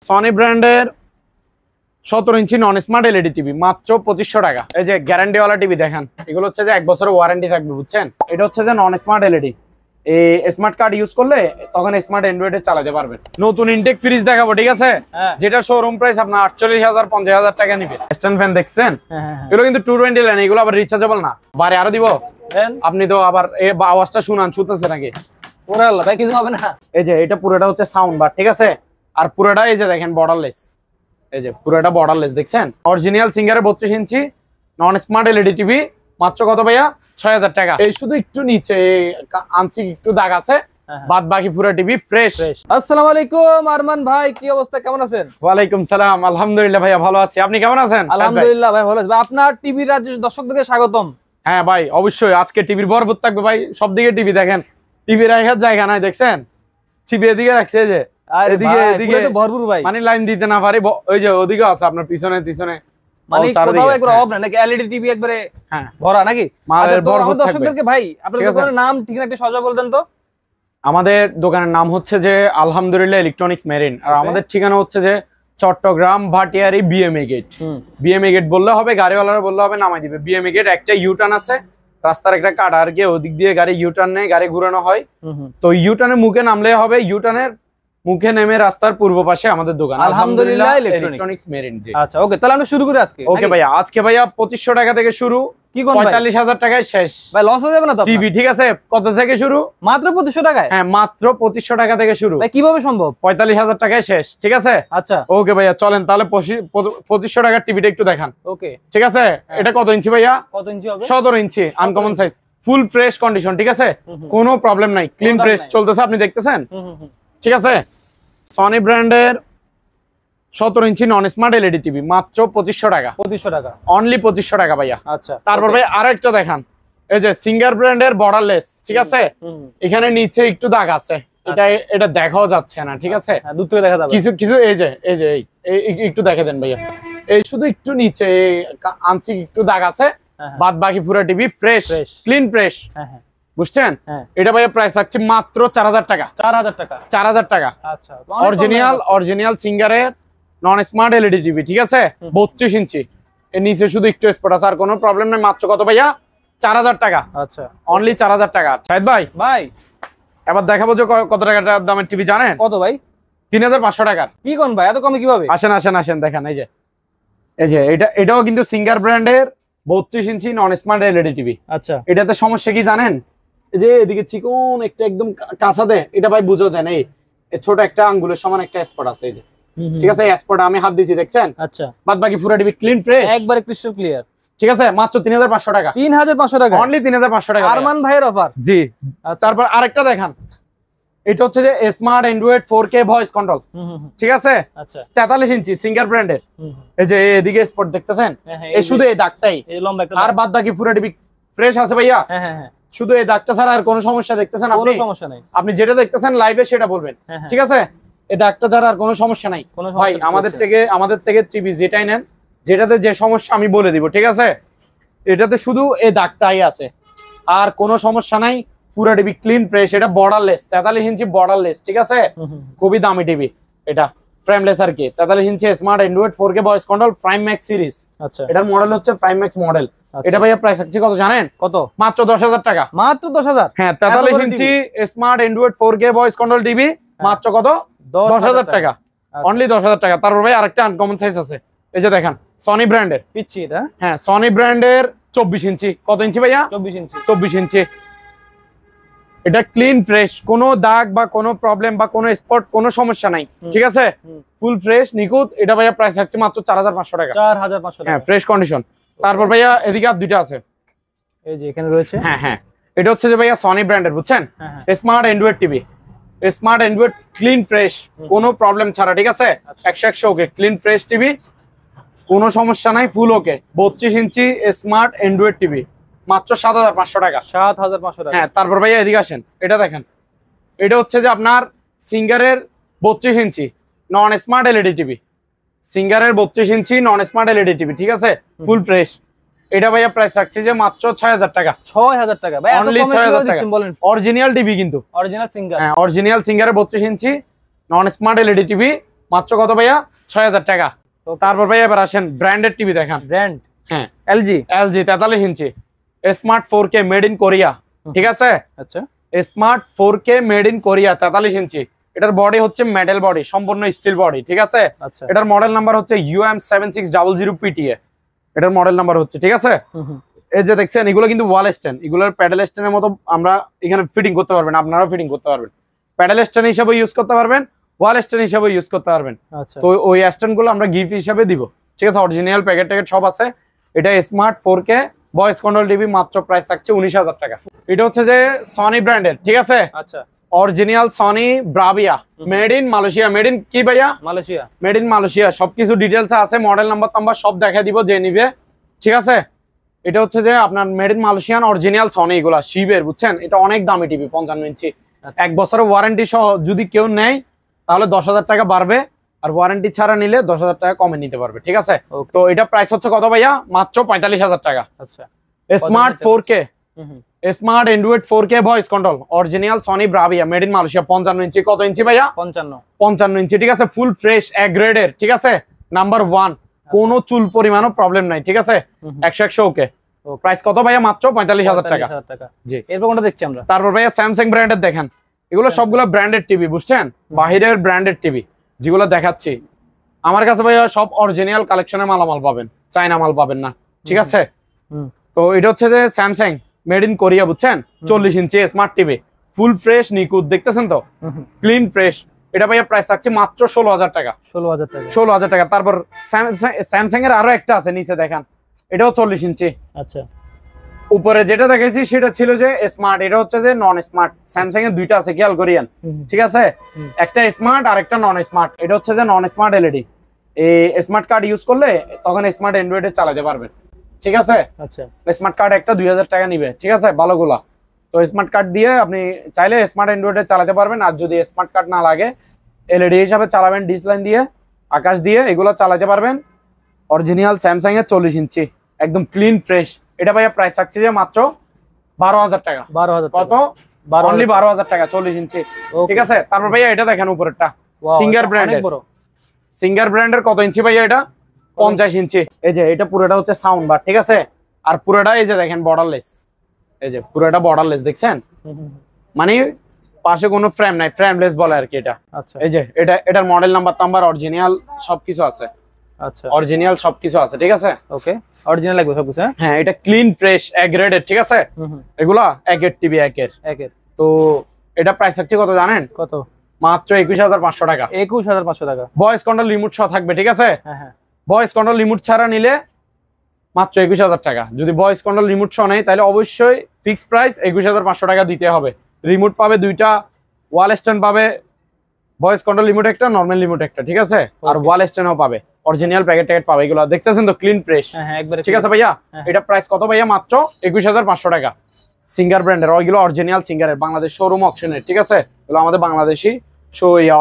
Sony ব্র্যান্ডের 17 ইঞ্চি নন smart LED TV মাত্র 2500 টাকা। এই যে গ্যারান্টিওয়ালা টিভি দেখেন, এগুলো হচ্ছে যে 1 বছরের ওয়ারেন্টি থাকবে, বুঝছেন? এটা হচ্ছে যে নন স্মার্ট এলইডি, এই স্মার্ট কার্ড ইউজ করলে তখন স্মার্ট অ্যান্ড্রয়েডে চালাতে পারবেন। নতুন ইনটেক ফ্রিজ দেখাবো, ঠিক আছে? যেটা শোরুম প্রাইস আপনার 48,000 50,000 টাকা নিবে। স্ট্যান্ড ফ্যান দেখছেন, এগুলো কিন্তু 220 লাইন, এগুলো আবার রিচার্জেবল না। বারে আরো দিব, আপনি তো আবার এই আওয়াজটা শুনতেছে নাকি? ওরে আল্লাহ ভাই, কিছু হবে না। এই যে এটা পুরোটা হচ্ছে সাউন্ড বার, ঠিক আছে? আর পুরোটা এই যে দেখেন বর্ডারলেস, এই যে পুরোটা বর্ডারলেস দেখছেন। অরিজিনাল সিঙ্গারের 32 ইঞ্চি নন স্মার্ট এলইডি টিভি মাত্র কত ভাইয়া? 6,000 টাকা। এই শুধু একটু নিচে আনছি একটু দাগ আছে, বাদ বাকি পুরো টিভি ফ্রেশ। আসসালামু আলাইকুম আরমান ভাই, কি অবস্থা, কেমন আছেন? ওয়ালাইকুম সালাম, আলহামদুলিল্লাহ ভাইয়া ভালো আছি, আপনি কেমন আছেন? আলহামদুলিল্লাহ ভাই ভালো আছি। আপনার টিভি রাজ্যের দর্শকদেরকে স্বাগতম। হ্যাঁ ভাই অবশ্যই, আজকে টিভির ভরপুর থাকবে ভাই, সব দিকে টিভি দেখেন, টিভি রাখার জায়গা নাই দেখছেন, টিভি এদিকে রাখছে যে এদিকে ভরপুর ভাই, মানে লাইন দিতে না পারি, ওই যে ওদিকে আছে আপনার পিছনে মানে কোথাও একবার অফ না নাকি? এলইডি টিভি একবারে ভরা নাকি? দর্শকদেরকে ভাই আপনাদের দোকানের নাম ঠিকানা একটু সহজে বলতেন তো। আমাদের দোকানের নাম হচ্ছে যে আলহামদুলিল্লাহ ইলেকট্রনিক্স মেরিন, আর আমাদের ঠিকানা হচ্ছে যে Chittagong Bhatiari BMA gate. BMA gate বললে হবে, গাড়িওয়ালারা বললে হবে, নামাই দিবে। বিএমএ গেট একটা ইউটার্ন আছে, রাস্তার একটা কাট আর গিয়ে ওদিক দিয়ে গাড়ি ইউটার্ন নেয়, গাড়ি ঘুরানো হয়। তো ইউটার্নের মুখে নামলে হবে, ইউটার্নের মুখে নেমে রাস্তার পূর্ব পাশে আমাদের দোকান আলহামদুলিল্লাহ ইলেকট্রনিক্স মেরিন। জি আচ্ছা ওকে, তাহলে আমরা শুরু করি আজকে। ওকে ভাইয়া, আজকে ভাইয়া 2500 টাকা থেকে শুরু, কি কোন 45,000 টাকায় শেষ ভাই, লস হয়ে যাবে না তো? টিভি ঠিক আছে, কত থেকে শুরু? মাত্র 2500 টাকায়। হ্যাঁ মাত্র 2500 টাকা থেকে শুরু ভাই, কিভাবে সম্ভব? 45,000 টাকায় শেষ, ঠিক আছে? আচ্ছা ওকে ভাইয়া, চলেন তাহলে 2500 টাকার টিভিটা একটু দেখান। ওকে ঠিক আছে, এটা কত ইঞ্চি ভাইয়া? কত ইঞ্চি হবে? 17 ইঞ্চি uncommon size, full fresh condition, ঠিক আছে? কোনো প্রবলেম নাই, ক্লিন ফ্রেশ চলতেছে, আপনি দেখতেছেন, ঠিক আছে? সনি ব্র্যান্ডের 17 ইঞ্চি নন স্মার্ট এলইডি টিভি মাত্র 2500 টাকা। 2500 টাকা অনলি 2500 টাকা ভাইয়া। আচ্ছা, তারপর ভাই আরেকটা দেখান, এই যে সিঙ্গার ব্র্যান্ডের বর্ডারলেস, ঠিক আছে? এখানে নিচে একটু দাগ আছে, এটা দেখাও যাচ্ছে না, ঠিক আছে? দূর থেকে দেখা যাবে কিছু কিছু, এই যে একটু দেখে দেন ভাইয়া, এই শুধু একটু নিচে আনছি একটু দাগ আছে, বাদ বাকি পুরো টিভি ফ্রেশ ক্লিন ফ্রেশ। বুঝছেন? এটা ভাইয়া প্রাইস রাখছি মাত্র 4000 টাকা। 4000 টাকা 4000 টাকা। আচ্ছা, অরিজিনাল সিঙ্গারের নন স্মার্ট এলইডি টিভি, ঠিক আছে? 32 ইঞ্চি, এর নিচে শুধু একটু স্পট আছে, আর কোনো প্রবলেম নাই। মাত্র কত ভাইয়া? 4000 টাকা। আচ্ছা, অনলি 4000 টাকা। শাহিদ ভাই এবার দেখাবো যে কত টাকা দামের টিভি জানেন? কত ভাই? 3500 টাকার। কি কোন ভাই, এত কমে কিভাবে? আসেন দেখেন, এই যে এটাও কিন্তু সিঙ্গার ব্র্যান্ডের 32 ইঞ্চি নন স্মার্ট এলইডি টিভি। আচ্ছা, এটাতে সমস্যা কি জানেন? এই যে এদিকে চিকন একটা একদম কাঁচা দেয়, এটা ভাই বুঝো যায় না, এই ছোট একটা আঙ্গুলের সমান একটা স্পট আছে, এই যে, ঠিক আছে? এই স্পটে আমি হাত দিয়েছি, দেখছেন? আচ্ছা, বাদ বাকি পুরো টিভি ক্লিন ফ্রেশ, একবারে ক্রিস্টাল ক্লিয়ার, ঠিক আছে? মাত্র 3500 টাকা। 3500 টাকা, অনলি 3500 টাকা আরমান ভাইয়ের অফার। জি। তারপর আরেকটা দেখান, এটা হচ্ছে যে smart Android 4K voice control, ঠিক আছে? আচ্ছা, 43 ইঞ্চি সিঙ্গার ব্র্যান্ডের। এই যে এদিকে স্পট দেখতেছেন, এই শুধু এই দাগটাই, আর বাদ বাকি পুরো টিভি ফ্রেশ আছে ভাইয়া। শুধু এই দাগটা ছাড়া আর কোনো সমস্যা দেখতেছেন আপনি? কোনো সমস্যা নাই, আপনি যেটা দেখতেছেন লাইভে সেটা বলবেন, ঠিক আছে? এই দাগটা ছাড়া আর কোনো সমস্যা নাই ভাই। আমাদের থেকে টিভি যেটাই নেন, যেটাতে যে সমস্যা আমি বলে দিব, ঠিক আছে? এটাতে শুধু এই দাগটাই আছে, আর কোনো সমস্যা নাই। পুরো টিভি ক্লিন ফ্রেশ, এটা বর্ডারলেস, 43 ইঞ্চি বর্ডারলেস, ঠিক আছে? খুবই দামি টিভি এটা, ফ্রেমলেস আর কি। 43 ইঞ্চি smart Android 4K voice control Prime Max series. আচ্ছা, এটার মডেল হচ্ছে প্রাইম ম্যাক্স মডেল। এটা ভাইয়া প্রাইস আছে কত জানেন? কত? মাত্র 10000 টাকা। মাত্র 10000? হ্যাঁ, 43 ইঞ্চি smart Android 4K voice control TV মাত্র কত? 10000 টাকা। অনলি 10000 টাকা। তারপর ভাই আরেকটা আনকমন সাইজ আছে, এই যে দেখেন, সনি ব্র্যান্ডের পিচ্ছি এটা। হ্যাঁ, সনি ব্র্যান্ডের 24 ইঞ্চি। কত ইঞ্চি ভাইয়া? 24 ইঞ্চি। এটা ক্লিন ফ্রেশ, কোনো দাগ বা কোনো প্রবলেম বা কোনো স্পট, কোনো সমস্যা নাই, ঠিক আছে? ফুল ফ্রেশ নিখুঁত। এটা ভাইয়া প্রাইস থাকছে মাত্র 4500 টাকা। 4500 টাকা, হ্যাঁ, ফ্রেশ কন্ডিশন। তারপর ভাইয়া এদিকে আর দুইটা আছে, এই যে এখানে রয়েছে। হ্যাঁ, এটা হচ্ছে যে ভাইয়া সনি ব্র্যান্ডের, বুঝছেন? Smart Android TV, smart Android clean fresh, কোনো প্রবলেম ছাড়া, ঠিক আছে? 100 ওকে, ক্লিন ফ্রেশ টিভি, কোনো সমস্যা নাই, ফুল ওকে। 32 ইঞ্চি স্মার্ট অ্যান্ড্রয়েড টিভি মাত্র 7500 টাকা। 7500 টাকা। হ্যাঁ, তারপর ভাইয়া এদিকে আসেন, এটা দেখেন, এটা হচ্ছে যে আপনার সিঙ্গারের 32 ইঞ্চি নন স্মার্ট এলইডি টিভি। সিঙ্গারের 32 ইঞ্চি নন স্মার্ট এলইডি টিভি, ঠিক আছে? Full fresh. এটা ভাইয়া প্রাইস রাখছি যে মাত্র 6000 টাকা। 6000 টাকা ভাই, এত কমে কিভাবে দিচ্ছেন বলেন? অরিজিনাল টিভি কিন্তু, অরিজিনাল সিঙ্গার। হ্যাঁ, অরিজিনাল সিঙ্গারের 32 ইঞ্চি নন স্মার্ট এলইডি টিভি মাত্র কত ভাইয়া 6000 টাকা। তারপর ভাইয়া এবার আসেন ব্র্যান্ডেড টিভি দেখান। ব্র্যান্ড, হ্যাঁ এলজি 43 ইঞ্চি smart 4K made in Korea, ঠিক আছে। আচ্ছা, smart 4K made in Korea 43 ইঞ্চি। এটার বডি হচ্ছে মেটাল বডি, সম্পূর্ণ স্টিল বডি, ঠিক আছে। এটার মডেল নাম্বার হচ্ছে UM7600PTA, এটার মডেল নাম্বার হচ্ছে, ঠিক আছে। এই যে দেখছেন এগুলো কিন্তু ওয়াল স্ট্যান্ড, এগুলোর প্যাডেল স্ট্যান্ডের মতো আমরা এখানে ফিটিং করতে পারবেন, আপনারাও ফিটিং করতে পারবেন, প্যাডেল স্ট্যান্ড হিসেবে ইউজ করতে পারবেন, ওয়াল স্ট্যান্ড হিসেবে ইউজ করতে পারবেন। তো ওই স্ট্যান্ড গুলো আমরা গিফট হিসেবে দিব, ঠিক আছে। অরিজিনাল প্যাকেট ট্যাকেট সব আছে। এটা smart 4K voice control TV, মাত্র প্রাইস থাকছে 19000 টাকা। এটা হচ্ছে যে সনি ব্র্যান্ডের, ঠিক আছে। আচ্ছা, original Sony Bravia, made in Malaysia. Made in কি ভাইয়া? Malaysia, made in Malaysia. সবকিছু ডিটেলস আছে, মডেল নাম্বার সব দেখা দিব যে নিবে, ঠিক আছে। এটা হচ্ছে যে আপনার made in Malaysian original Sony, এগুলা শিবের, বুঝছেন। এটা অনেক দামি টিভি, 55 ইঞ্চি। 1 বছরের ওয়ারেন্টি সহ যদি কেউ নেয় তাহলে 10000 টাকা বাড়বে, আর ওয়ারেন্টি ছাড়া নিলে 10000 টাকা কমে নিতে পারবে, ঠিক আছে। তো এটা প্রাইস হচ্ছে কত ভাইয়া? মাত্র 45000 টাকা। আচ্ছা, smart 4K smart Android 4K voice control original Sony Bravia made in Malaysia, 55 ইঞ্চি। কত ইঞ্চি ভাইয়া? 55 ইঞ্চি, ঠিক আছে। ফুল ফ্রেশ এ গ্রেডের, ঠিক আছে। নাম্বার 1, কোনো চুল পরিমাণও প্রবলেম নাই, ঠিক আছে। 100 ওকে। প্রাইস কত ভাইয়া? মাত্র 45000 টাকা। জি, এরপর কোনটা দেখছি আমরা? তারপর ভাইয়া স্যামসাং ব্র্যান্ডের দেখেন। এগুলো সবগুলো ব্র্যান্ডেড টিভি, বুঝছেন, বাহিরের ব্র্যান্ডেড টিভি যেগুলো দেখাচ্ছি। আমার কাছে ভাইয়া সব অরিজিনাল কালেকশনের মালামাল পাবেন, চায়না মাল পাবেন না, ঠিক আছে। তো এটা হচ্ছে যে স্যামসাং মেড ইন কোরিয়া, বুঝছেন। 40 ইঞ্চি স্মার্ট টিভি, ফুল ফ্রেশ নিকুত, দেখতেছেন তো, ক্লিন ফ্রেশ। এটা ভাইয়া প্রাইস থাকছে মাত্র 16000 টাকা। 16000 টাকা। তারপর স্যামসাং এর আরো একটা আছে নিচে দেখেন, এটাও 40 ইঞ্চি। আচ্ছা, উপরে যেটা দেখেছি সেটা ছিল যে স্মার্ট, এটা হচ্ছে যে নন স্মার্ট। স্যামসাং এর দুইটা আছে, খেয়াল করিয়েন, ঠিক আছে। একটা স্মার্ট আর একটা নন স্মার্ট। এটা হচ্ছে যে নন স্মার্ট এলইডি। এই স্মার্ট কার্ড ইউজ করলে তখন স্মার্ট অ্যান্ড্রয়েডে চালাতে পারবেন, ঠিক আছে। আচ্ছা, স্মার্ট কার্ড একটা 2000 টাকা নিবে, ঠিক আছে, ভালোগুলা। তো স্মার্ট কার্ড দিয়ে আপনি চাইলে স্মার্ট অ্যান্ড্রয়েডে চালাতে পারবেন। আর যদি স্মার্ট কার্ড না লাগে, এলইডি হিসাবে চালাবেন, ডিস লাইন দিয়ে, আকাশ দিয়ে, এগুলো চালাতে পারবেন। অরিজিনাল স্যামসাং এর 40 ইঞ্চি, একদম ক্লিন ফ্রেশ। এটা ভাইয়া প্রাইস থাকছে যে মাত্র 12000 টাকা। 12000 কত? অনলি 12000 টাকা, 40 ইঞ্চি, ঠিক আছে। তারপর ভাইয়া এটা দেখেন উপরেরটা, সিঙ্গার ব্র্যান্ডের। সিঙ্গার ব্র্যান্ডের কত ইঞ্চি ভাইয়া? এটা 50 ইঞ্চি। এই যে এটা পুরোটা হচ্ছে সাউন্ড বার, ঠিক আছে। আর পুরোটা এই যে দেখেন বর্ডারলেস, এই যে পুরোটা বর্ডারলেস, দেখছেন, মানে পাশে কোনো ফ্রেম নাই, ফ্রেমলেস বলে আর কি এটা। আচ্ছা, এই যে এটার মডেল নাম্বার অরিজিনাল সবকিছু আছে। আচ্ছা, অরিজিনাল সবকিছু আছে, ঠিক আছে। ওকে, অরিজিনাল লাগবে সবকিছু। হ্যাঁ, এটা ক্লিন ফ্রেশ এ গ্রেডের, ঠিক আছে। এগুলা একের টিভি, একের। তো এটা প্রাইস থাকছে কত জানেন? কত? মাত্র 21500 টাকা। 21500 টাকা। ভয়েস কন্ট্রোল রিমোট সহ থাকবে, ঠিক আছে। হ্যাঁ, ভয়েস কন্ট্রোল রিমোট ছাড়া নিলে মাত্র 21000 টাকা। যদি ভয়েস কন্ট্রোল রিমোট সহ নেয় তাহলে অবশ্যই ফিক্স প্রাইস 21500 টাকা দিতে হবে। রিমোট পাবে দুইটা, ওয়াল স্ট্যান্ড পাবে, ভয়েস কন্ট্রোল রিমোট একটা, নরমাল রিমোট একটা, ঠিক আছে। আর ওয়াল স্ট্যান্ডও পাবে, অরিজিনাল প্যাকেট ট্যাকেট পাবে। এগুলো দেখতেছেন তো, ক্লিন ফ্রেশ, ঠিক আছে ভাইয়া। এটা প্রাইস কত ভাইয়া? মাত্র 21500 টাকা। সিঙ্গার ব্র্যান্ডের, ওইগুলো অরিজিনাল সিঙ্গারের, বাংলাদেশ শোরুম অকশনের, ঠিক আছে। এগুলো আমাদের বাংলাদেশি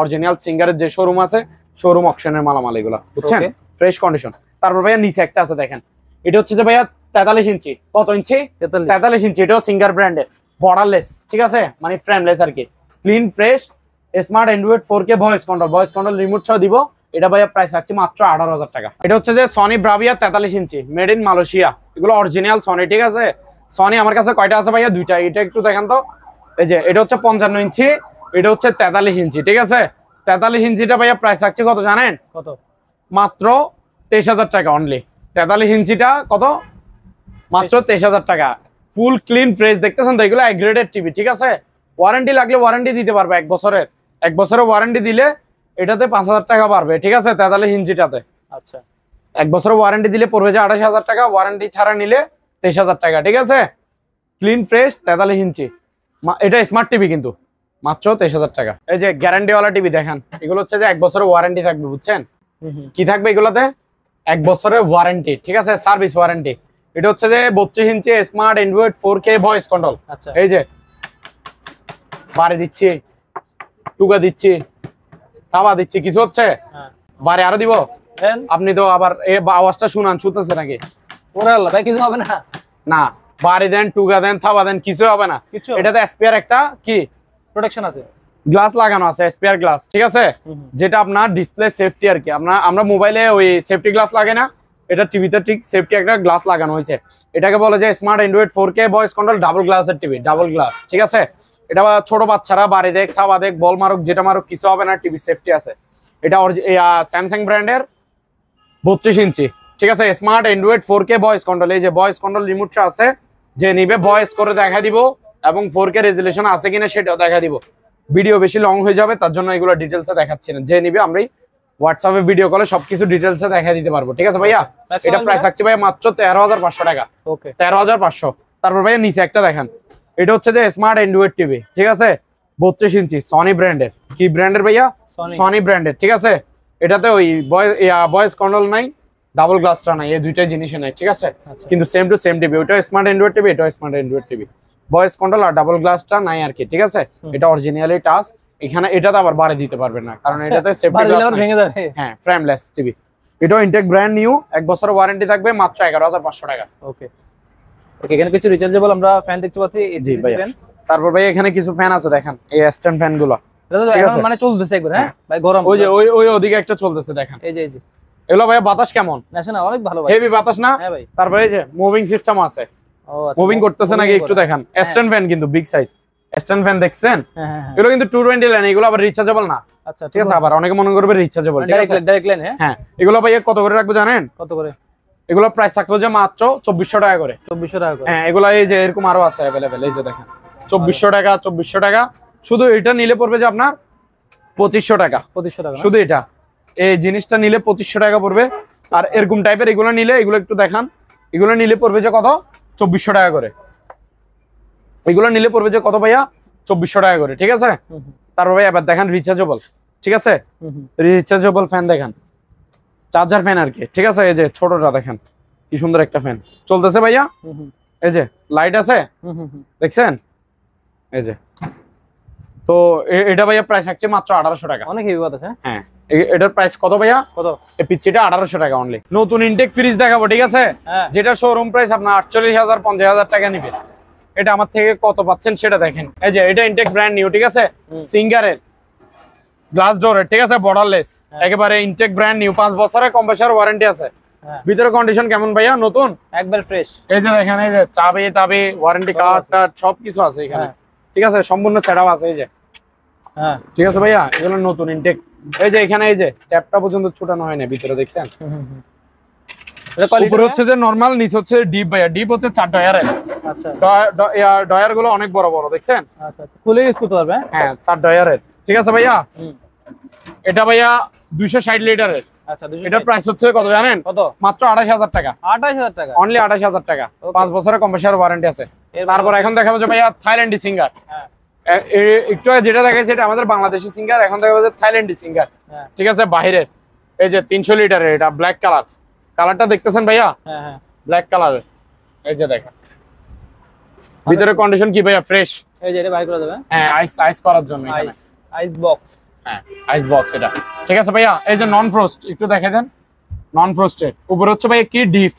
অরিজিনাল সিঙ্গারের যে শোরুম আছে, শোরুম অকশনের মালামাল এগুলো, বুঝছেন, ফ্রেশ কন্ডিশন। তারপর ভাইয়া নিচে একটা আছে দেখেন, এটা হচ্ছে যে ভাইয়া 43 ইঞ্চি। কত ইঞ্চি? 43 ইঞ্চি। এটাও সিঙ্গার ব্র্যান্ডের, বর্ডারলেস, ঠিক আছে, মানে ফ্রেমলেস আর কি, clean fresh smart Android 4K voice control remote সহ দিব। এটা ভাইয়া প্রাইস আছে মাত্র 18000 টাকা। এটা হচ্ছে যে Sony Bravia 43 inch, made in Malaysia. এগুলো অরিজিনাল সনি, ঠিক আছে। সনি আমার কাছে কয়টা আছে ভাইয়া? দুইটা। এটা একটু দেখেন তো, এই যে এটা হচ্ছে 55 ইঞ্চি, এটা হচ্ছে 43 ইঞ্চি, ঠিক আছে। 43 ইঞ্চিটা ভাইয়া প্রাইস থাকছে কত জানেন? কত? মাত্র 23000 টাকা অনলি। 43 ইঞ্চিটা কত? মাত্র 23000 টাকা। ফুল ক্লিন ফ্রেশ, দেখতেছেন তো, এগুলো গ্রেডেড টিভি, ঠিক আছে। ওয়ারেন্টি লাগলে ওয়ারেন্টি দিতে পারবে, 1 বছরের ওয়ারেন্টি দিলে এটাতে 5000 টাকা বাড়বে, ঠিক আছে, 43 ইঞ্চিটাতে। আচ্ছা, 1 বছরের ওয়ারেন্টি দিলে পড়বে যে 28000 টাকা, ওয়ারেন্টি ছাড়া নিলে 23000 টাকা, ঠিক আছে। ক্লিন ফ্রেশ 43 ইঞ্চি, এটা স্মার্ট টিভি কিন্তু মাত্র 23000 টাকা। এই যে গ্যারান্টিওয়ালা টিভি দেখেন, এগুলো হচ্ছে যে 1 বছরের ওয়ারেন্টি থাকবে, বুঝছেন। কি থাকবে এগুলোতে? 1 বছরের ওয়ারেন্টি, ঠিক আছে, সার্ভিস ওয়ারেন্টি। এটা হচ্ছে যে 32 ইঞ্চি smart Android 4K voice control. আচ্ছা, এই যে বাড়ি দিচ্ছি, টুকা দিচ্ছি, থাবা দিচ্ছি, কিছু হচ্ছে? বাড়ি আরো দিব? আপনি তো আবার আওয়াজটা শুনতেছে নাকি? ওরে আল্লাহ ভাই, কিছু হবে না। না, বাড়ি দেন, টুকা দেন, থাবা দেন, কিছু হবে না। এটাতে স্পেয়ার একটা কি প্রোটেকশন আছে, গ্লাস লাগানো আছে, স্পেয়ার গ্লাস, ঠিক আছে, যেটা আপনার ডিসপ্লে সেফটি আর কি। আমরা মোবাইলে ওই সেফটি গ্লাস লাগে না, এটা টিভিতে ঠিক সেফটি একটা গ্লাস লাগানো হয়েছে। এটাকে বলে যে smart Android 4K voice control double গ্লাসের টিভি, ডাবল গ্লাস, ঠিক আছে। এটা ছোট বাচ্চারা বাড়ি দেখ, খাওয়া দেখ, বল মারুক, যেটা মারুক কিছু হবে না, টিভি সেফটি আছে। এটা স্যামসাং ব্র্যান্ডের 32 ইঞ্চি, ঠিক আছে, smart Android 4K voice control. এই যে ভয়েস কন্ট্রোল রিমোটটা আছে, যে নিবে ভয়েস করে দেখা দিব, এবং 4K রেজুলেশন আছে কিনা সেটাও দেখা দিব। ভিডিও বেশি লং হয়ে যাবে, তার জন্য এগুলো ডিটেলসে দেখাচ্ছি না। যে নিবে আমরা হোয়াটসঅ্যাপে ভিডিও কলে সবকিছু ডিটেলসে দেখা দিতে পারবো, ঠিক আছে ভাইয়া। এটা প্রাইস থাকছে ভাইয়া মাত্র 13,500 টাকা। ওকে, 13,500। তারপর ভাইয়া নিচে একটা দেখেন, এটা হচ্ছে যে স্মার্ট অ্যান্ড্রয়েড টিভি, ঠিক আছে, 32 ইঞ্চি, সনি ব্র্যান্ডের। কি ব্র্যান্ডের ভাইয়া? সনি ব্র্যান্ডের, ঠিক আছে। এটাতে ওই ভয়েস কন্ট্রোল নাই, ডাবল গ্লাসটা নাই, এই দুইটাই জিনিসই নাই, ঠিক আছে, কিন্তু সেম টু সেম টিভি। ওইটা স্মার্ট অ্যান্ড্রয়েড টিভি, এটা smart Android TV, voice control আর ডাবল গ্লাসটা নাই আর কি, ঠিক আছে। এটা অরিজিনালি টাচ, এখানে এটাতে আবার বাড়ি দিতে পারবেন না, কারণ এটাতে সেফটি গ্লাস ভেঙে যাবে। হ্যাঁ, ফ্রেমলেস টিভি। এটা ইনটেক ব্র্যান্ড নিউ, 1 বছরের ওয়ারেন্টি থাকবে, মাত্র 11,500 টাকা। ওকে ওকে, এখানে কিছু রিচার্জেবল আমরা ফ্যান দেখতে পাচ্ছি। জি ভাই। তারপর ভাই এখানে কিছু ফ্যান আছে দেখেন, এই স্ট্যান্ড ফ্যান গুলো, ঠিক আছে, মানে চলতেছে একবার। হ্যাঁ ভাই, গরম। ওই যে ওই ওদিকে একটা চলতেছে দেখেন, এই যে এগুলো ভাই বাতাস কেমন? না, অনেক ভালো ভাই, হেভি বাতাস না? হ্যাঁ ভাই। তারপরে এই যে মুভিং সিস্টেম আছে, মুভিং করতেছে নাকি একটু দেখেন। স্ট্যান্ড ফ্যান কিন্তু বিগ সাইজ স্ট্যান্ড ফ্যান দেখছেন? এগুলো কিন্তু 220 লাইন, এগুলো আবার রিচার্জেবল না। আচ্ছা, ঠিক আছে, আবার অনেকে মনে করবে রিচার্জেবল, ডাইরেক্ট লাইন। হ্যাঁ, এগুলো ভাই কত করে রাখবো জানেন? কত করে? এগুলো প্রাইস থাকলো যে মাত্র 2400 টাকা করে। 2400 টাকা করে? হ্যাঁ, এগুলো এই যে এরকম আরো আছে अवेलेबल, এই যে দেখেন 2400 টাকা, 2400 টাকা। শুধু এটা নিলে পড়বে যে আপনার 2500 টাকা। 2500 টাকা শুধু এটা, এই জিনিসটা নিলে 2500 টাকা পড়বে। আর এরকম টাইপের এগুলো নিলে, এগুলো একটু দেখান, এগুলো নিলে পড়বে যে কত? 2400 টাকা করে। এগুলো নিলে পড়বে যে কত ভাইয়া? 2400 টাকা করে, ঠিক আছে। তারপর ভাই আবার দেখেন রিচার্জেবল, ঠিক আছে, রিচার্জেবল ফ্যান দেখেন, চার্জার ফ্যান আর কি, ঠিক আছে। এই যে ছোটটা দেখেন, কি সুন্দর একটা ফ্যান চলতেছে ভাইয়া। এই যে লাইট আছে, দেখছেন? এই যে, তো এটা ভাইয়া প্রাইস আছে মাত্র 1800 টাকা। অনেক হেভি বাতাস। হ্যাঁ, এটার প্রাইস কত ভাইয়া? কত? এই পিচ্চিটা 1800 টাকা অনলি। নতুন ইনটেক ফ্রিজ দেখাবো, ঠিক আছে, যেটা শোরুম প্রাইস আপনার 48,000 50,000 টাকা নিবে। এটা আমার থেকে কত পাচ্ছেন সেটা দেখেন। এই যে এটা ইনটেক ব্র্যান্ড নিউ, ঠিক আছে, সিঙ্গারের, গ্লাস ডোরের, ঠিক আছে, বর্ডারলেস, একেবারে ইনটেক ব্র্যান্ড নিউ, 5 বছরের কম্প্রেসার ওয়ারেন্টি আছে। ভিতরে কন্ডিশন কেমন ভাইয়া? নতুন, একবার ফ্রেশ। এই যে দেখেন, এই যে চাবি ওয়ারেন্টি কার্ড সবকিছু আছে এখানে, ঠিক আছে, সম্পূর্ণ সেটআপ আছে। এই যে, হ্যাঁ, ঠিক আছে ভাইয়া, এগুলো নতুন ইনটেক। এই যে এখানে এই যে ট্যাপটা পর্যন্ত ছোটানো হয় না, ভিতরে দেখছেন। উপরে হচ্ছে যে নরমাল, নিচে হচ্ছে ডিপ ভাইয়া। ডিপ হচ্ছে 4 ডয়ারের। আচ্ছা, ডয়ার গুলো অনেক বড় বড়, দেখছেন? আচ্ছা, খুলে ইউজ করতে পারবে। হ্যাঁ, 4 ডয়ারের, ঠিক আছে ভাইয়া। এটা ভাইয়া 260 লিটারের। আচ্ছা, এটার প্রাইস হচ্ছে কত জানেন? কত? মাত্র 28000 টাকা। 28000 টাকা অনলি, 28000 টাকা। 5 বছরের কম্প্রেসার ওয়ারেন্টি আছে। তারপর এখন দেখাবো যে ভাইয়া থাইল্যান্ডি সিঙ্গার। একটু যেটা দেখাইছে এটা আমাদের বাংলাদেশি সিঙ্গার, এখন দেখাবো যে থাইল্যান্ডি সিঙ্গার, ঠিক আছে, বাহিরের। এই যে 300 লিটারের, এটা ব্ল্যাক কালার, কালারটা দেখতেছেন ভাইয়া? হ্যাঁ হ্যাঁ, ব্ল্যাক কালারের। এই যে দেখেন ভিতরে কন্ডিশন কি ভাইয়া? ফ্রেশ। এই যে এটা বাইর করা যাবে। হ্যাঁ, আইস করার জন্য, আইস বক্স। হ্যাঁ, আইস বক্স এটা, ঠিক আছে ভাইয়া। এই যে নন ফ্রস্ট, একটু দেখে দেন, নন ফ্রস্টেড। উপরে হচ্ছে ভাইয়া কি ডিপ,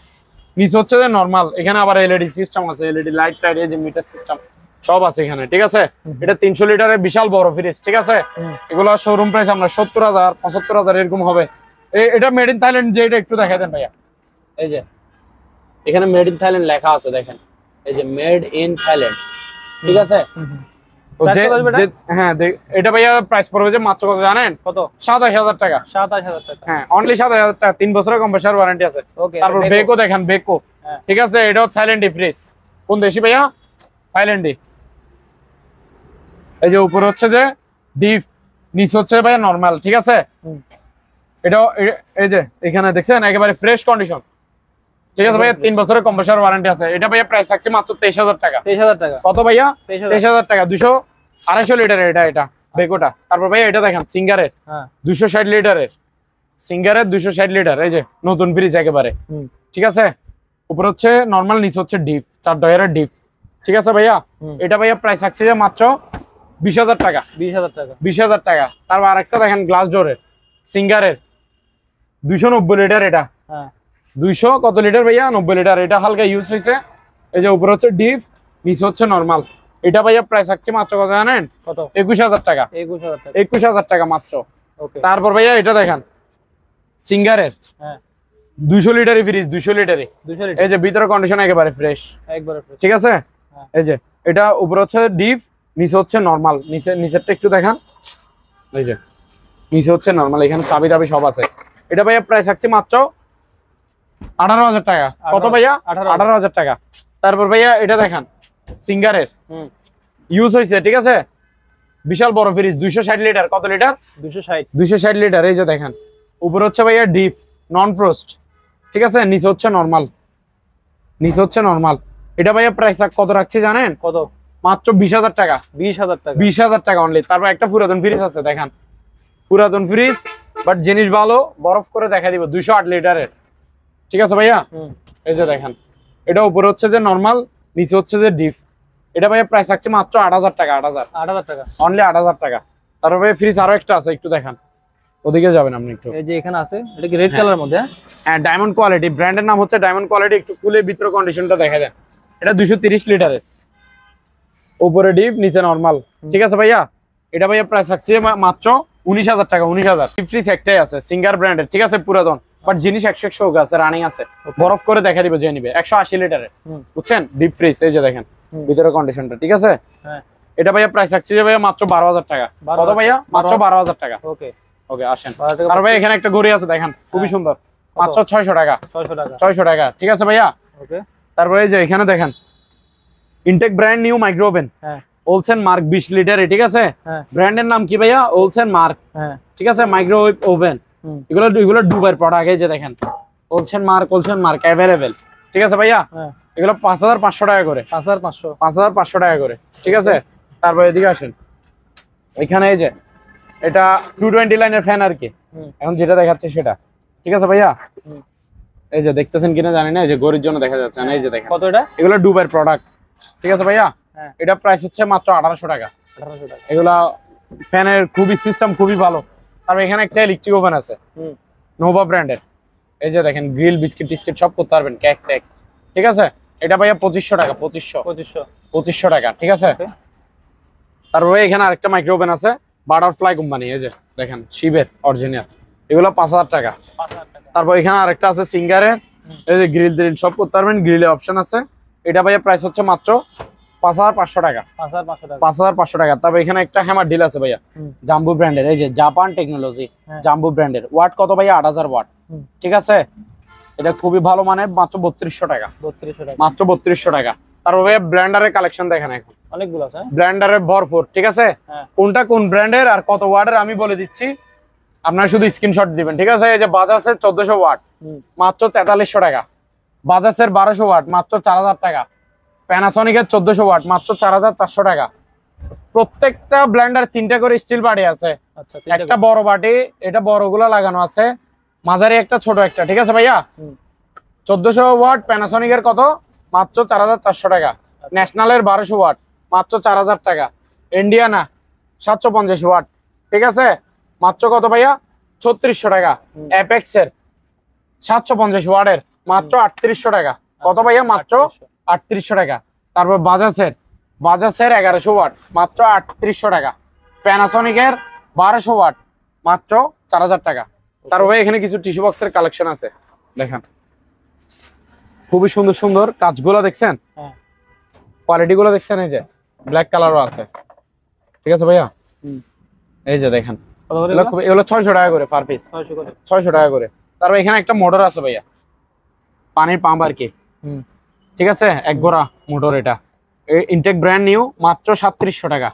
নিচে হচ্ছে যে নরমাল। এখানে আবার এলইডি সিস্টেম আছে, এলইডি লাইট টাইট, এই যে মিটার সিস্টেম সব আছে এখানে, ঠিক আছে। এটা 300 লিটারের বিশাল বড় ফ্রিজ, ঠিক আছে। এগুলো শোরুম প্রাইস আমরা 70,000 75,000 এরকম হবে। এটা মেড ইন থাইল্যান্ড, যে এটা একটু দেখাই দেন ভাইয়া। এই যে এখানে মেড ইন থাইল্যান্ড লেখা আছে, দেখেন, এই যে মেড ইন থাইল্যান্ড, ঠিক আছে। হ্যাঁ, এটা ভাইয়া প্রাইস পড়বে যে মাত্র কত জানেন? কত? 27000 টাকা। 27000 টাকা, হ্যাঁ, অনলি 27000 টাকা। 3 বছরের কম্প্রেসার ওয়ারেন্টি আছে। তারপর বেকো দেখেন, বেকো, ঠিক আছে, এটাও থাইল্যান্ডি ফ্রিজ। কোন দেশি ভাইয়া? থাইল্যান্ডি। এই যে উপরে হচ্ছে যে ডিপ, নিচে হচ্ছে ভাইয়া নরমাল, ঠিক আছে। এটাও এই যে এখানে দেখছেন একেবারে ফ্রেশ কন্ডিশন, ঠিক আছে ভাইয়া। 3 বছরের কম্প্রেসার ওয়ারেন্টি আছে। এটা ভাইয়া প্রাইস থাকছে মাত্র 23000 টাকা। 23000 টাকা। কত ভাইয়া? 23000 টাকা। 250 লিটারের এটা বেকোটা। তারপর ভাইয়া এটা দেখেন সিঙ্গারের, 260 লিটারের, সিঙ্গারের 260 লিটার। এই যে নতুন ফ্রিজ একেবারে, ঠিক আছে। উপর হচ্ছে নরমাল, নিচে হচ্ছে ডিপ, 4 ডয়ারের ডিপ, ঠিক আছে ভাইয়া। এটা ভাইয়া প্রাইস থাকছে যে মাত্র 20000 টাকা। 20000 টাকা। 20000 টাকা। তারপর আরেকটা দেখেন গ্লাস ডোরের, সিঙ্গারের, 290 লিটার। এটা 200 কত লিটার ভাইয়া? 90 লিটার। এটা হালকা ইউজ হয়েছে। এই যে উপরে হচ্ছে ডিপ, নিচে হচ্ছে নরমাল, এটা ভাইয়া প্রাইস থাকছে মাত্র কত জানেন? কত? 21000 টাকা। 21000 টাকা। 21000 টাকা মাত্র। ওকে। তারপর ভাইয়া এটা দেখেন সিঙ্গারের, হ্যাঁ 200 লিটারের ফ্রিজ, 200 লিটারে। 200 লিটার। এই যে ভিতরে কন্ডিশন একেবারে ফ্রেশ, একবারে ফ্রেশ। ঠিক আছে। হ্যাঁ। এই যে এটা উপরে হচ্ছে ডিপ, নিচে হচ্ছে নরমাল। নিচেরটা একটু দেখান। এই যে নিচে হচ্ছে নরমাল, এখানে চাবি টাবি সব আছে। এটা ভাইয়া প্রাইস থাকছে মাত্র 18000 টাকা। কত ভাইয়া? 18000 টাকা। তারপর ভাইয়া এটা দেখান সিঙ্গারের, ইউজ হয়েছে, ঠিক আছে, বিশাল বড় ফ্রিজ, 260 লিটার। কত লিটার? 260 লিটার। এই যে দেখেন উপরে হচ্ছে ভাইয়া ডিপ নন ফ্রোস্ট, ঠিক আছে, নিচে হচ্ছে নরমাল, নিচে হচ্ছে নরমাল। এটা ভাইয়া প্রাইস কত রাখছি জানেন? কত? মাত্র 20000 টাকা। 20000 টাকা। 20000 টাকা অনলি। তারপর একটা পুরাতন ফ্রিজ আছে দেখেন, পুরাতন ফ্রিজ বাট জিনিস ভালো, বরফ করে দেখা দিব, 208 লিটারের, ঠিক আছে ভাইয়া। এই যে দেখেন এটা উপরে হচ্ছে যে নরমাল, নিচে হচ্ছে যে ডিপ। এটা ভাইয়া প্রাইস থাকছে মাত্র 8000 টাকা। 8000 টাকা অনলি, 8000 টাকা। তারপর ভাইয়া ফ্রিজ আরো একটা আছে, একটু দেখান, ওদিকে যাবেন আপনি একটু। এই যে এখানে আছে, এটা কি রেড কালারের মধ্যে? হ্যাঁ ডায়মন্ড কোয়ালিটি, ব্র্যান্ডের নাম হচ্ছে ডায়মন্ড কোয়ালিটি। একটু খুলে ভিতরে কন্ডিশনটা দেখা দেন। এটা 230 লিটারের, উপরে ডিপ নিচে নরমাল, ঠিক আছে ভাইয়া। এটা ভাইয়া প্রাইস থাকছে মাত্র 19000 টাকা। 19000। ফ্রিজ একটাই আছে সিঙ্গার ব্র্যান্ডের, ঠিক আছে, পুরাতন বাট জিনিস 100 আছে, রানিং আছে, বরফ করে দেখা দিবে যে নিবে। 180 লিটারের, বুঝছেন, ডিপ ফ্রিজ। এই যে দেখেন ভিতরে কন্ডিশনটা, ঠিক আছে। হ্যাঁ এটা ভাইয়া প্রাইস থাকছে যে ভাইয়া মাত্র 12000 টাকা। কত ভাইয়া? মাত্র 12000 টাকা। ওকে ওকে আসেন। আর ভাই এখানে একটা ঘড়ি আছে দেখেন, খুবই সুন্দর, মাত্র 600 টাকা। 600 টাকা, ঠিক আছে ভাইয়া। ওকে। তারপরে এই যে এখানে দেখেন intake brand new micro oven, হ্যাঁ ওলসেন মার্ক 20 লিটার, ঠিক আছে। হ্যাঁ ব্র্যান্ডের নাম কি ভাইয়া? ওলসেন মার্ক, হ্যাঁ ঠিক আছে, মাইক্রোওয়েভ ওভেন। এগুলো দুবাইয়ের প্রোডাক্ট। এই যে দেখেন ওলসেন মার্ক অ্যাভেলেবেল, ঠিক আছে ভাইয়া। হ্যাঁ এগুলো 5500 টাকা করে। 5500 টাকা করে, ঠিক আছে। তারপর এদিকে আসেন, এখানে এই যে এটা 220 লাইনের ফ্যান আর কি, এখন যেটা দেখাচ্ছে সেটা, ঠিক আছে ভাইয়া। এই যে দেখতেছেন কিনা জানি না, এই যে গরির জন্য দেখা যাচ্ছে না। এই যে দেখেন কত এটা? এগুলো দুবাইয়ের প্রোডাক্ট, ঠিক আছে ভাইয়া। হ্যাঁ এটা প্রাইস হচ্ছে মাত্র 1800 টাকা। 1800 টাকা। এগুলা ফ্যানের খুবই সিস্টেম খুবই ভালো। তারপর এখানে একটা ইলেকট্রিক ওভেন আছে নোভা ব্র্যান্ডের। এই যে দেখেন গ্রিল বিস্কিট টিস্কিট সব করতে পারবেন, কেক টেক, ঠিক আছে। এটা ভাইয়া 2500 টাকা। 2500 টাকা, ঠিক আছে। তারপরে এখানে আরেকটা মাইক্রো ওভেন আছে বাটারফ্লাই কোম্পানি, এই যে দেখেন শিবের অরিজিনাল, এগুলো 5000 টাকা। তারপর এখানে আরেকটা আছে সিঙ্গারের, এই যে গ্রিল টিল সব করতে পারবেন, গ্রিলের অপশন আছে। এটা ভাইয়া প্রাইস হচ্ছে মাত্র 5500 টাকা। 5500 টাকা। তারপর এখানে একটা হ্যামার ডিল আছে ভাইয়া, জাম্বু ব্র্যান্ডের, এই যে জাপান টেকনোলজি, জাম্বু ব্র্যান্ডের। ওয়াট কত ভাইয়া? 8000 ওয়াট, ঠিক আছে। এটা খুবই ভালো মানে, মাত্র 3200 টাকা। মাত্র 3200 টাকা। তারপর ভাইয়া ব্র্যান্ডারের কালেকশন দেখেন, এখন অনেকগুলো আছে, ব্র্যান্ডারের ভরপুর, ঠিক আছে। কোনটা কোন ব্র্যান্ডের আর কত ওয়াটের আমি বলে দিচ্ছি, আপনারা শুধু স্ক্রিনশট দিবেন, ঠিক আছে। এই যে বাজাজের 1400 ওয়াট মাত্র 4300 টাকা। বাজাজের 1200 ওয়াট মাত্র 4000 টাকা। প্যানাসনিকের 1400 ওয়াট মাত্র 4400 টাকা। প্রত্যেকটা ব্লেন্ডার 3টা করে স্টিল বাটি আছে। একটা বড় বাটি, এটা বড়গুলো লাগানো আছে, মাঝারি একটা, ছোট একটা, ঠিক আছে ভাইয়া। 1400 ওয়াট প্যানাসনিকের কত? মাত্র 4400 টাকা। ন্যাশনালের 1200 ওয়াট মাত্র 4000 টাকা। ইন্ডিয়ানা 750 ওয়াট, ঠিক আছে, মাত্র কত ভাইয়া? 3600 টাকা। অ্যাপেক্সের 750 ওয়াটের মাত্র 3800 টাকা। কত ভাইয়া? মাত্র 3800 টাকা। তারপর বাজাজের 1100 ওয়াট মাত্র 3800 টাকা। প্যানাসনিকের 1200 ওয়াট মাত্র 4000 টাকা। তারপরে এখানে কিছু টিস্যু বক্সের কালেকশন আছে দেখেন, খুবই সুন্দর সুন্দর কাজগুলো দেখছেন, কোয়ালিটি গুলো দেখছেন। এই যে ব্ল্যাক কালারও আছে, ঠিক আছে ভাইয়া। এই যে দেখেন এগুলো 600 টাকা করে পার পিস, 600 টাকা করে। তারপর এখানে একটা মোটর আছে ভাইয়া, পানির পাম্প আর কি, ঠিক আছে, এক গোড়া মোটর। এটা ইনটেক ব্র্যান্ড নিউ মাত্র 3700 টাকা।